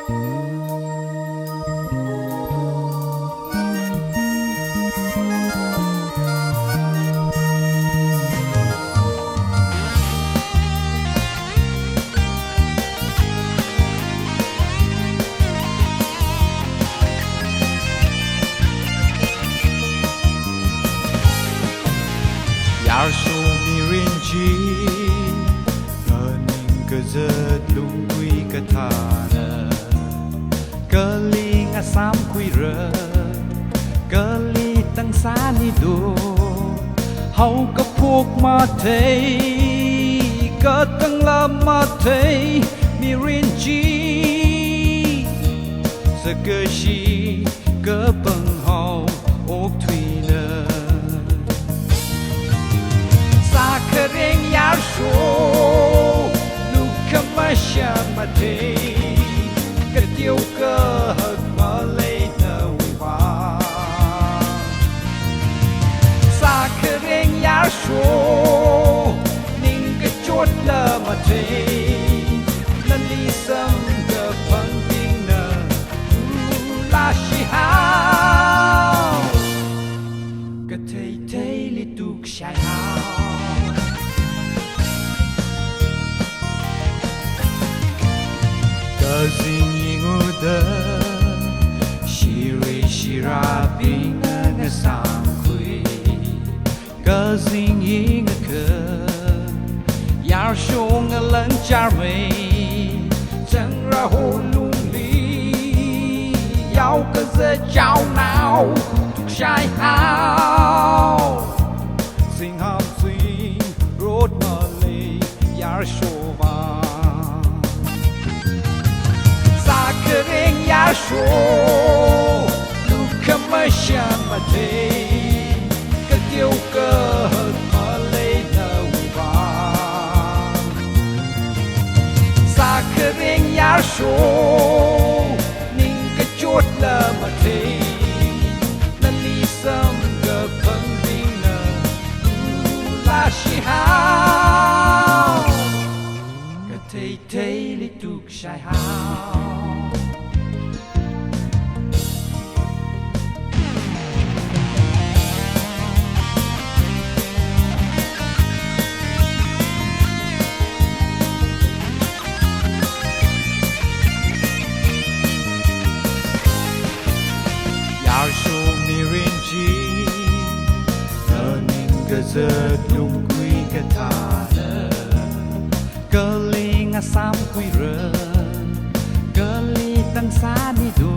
Yar so mi rin chi ning ka zat lung quy ka tha na ka ling a sam quy ra ka li tang sa ni do hau ka phok ma thei ka tang la ma thei mi rin chi sa ka shi ka pang hau ok thủy na Kering yar sho Luka masha mate Ka tiêu cơ hật mà lấy nở hoa Sa kering yar sho Ning ka chốt lơ mate Nan li sam ka phang ting nở La shi hao Ka thei thei li tuk shai hao Kazing uda Shiri shira binga nga sam kui Kazing inga ka Yar shong a lang char mei Chẳng ra hồ lung li Yao ka ze chao nào Tuk shai hao Sing ham sing Rốt ma li Yar shong Kering yar sho Luka masha mate Ka tiêu cơ hật mà lấy nở hoa Sa kering yar sho Ning ka chốt lơ mate Nan li sam ka phang ting nở La shi hao Ka thei thei li tuk shai hao Yar sho mi rin chi ning ka zat lung quy ka tha na ka ling a sam quy ra ka li tang sa ni do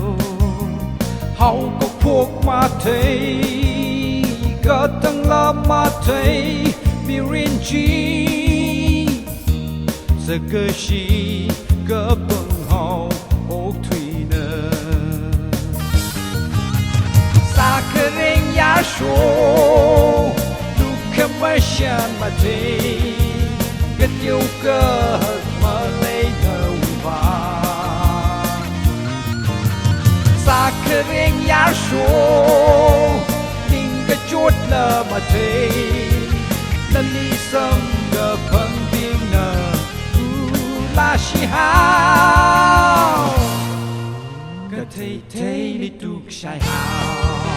hau ko phok ma thei ka tang la ma thei mi rin chi sa ka shi ka pang hau ok thủy na Kering yar sho Luka masha mate Ka tiêu cơ hật mà lấy nở hoa Sa kering yar sho Ning ka chốt lơ mate Nan li sam ka phang ting nở La shi hao Ka thei thei li tuk shai hao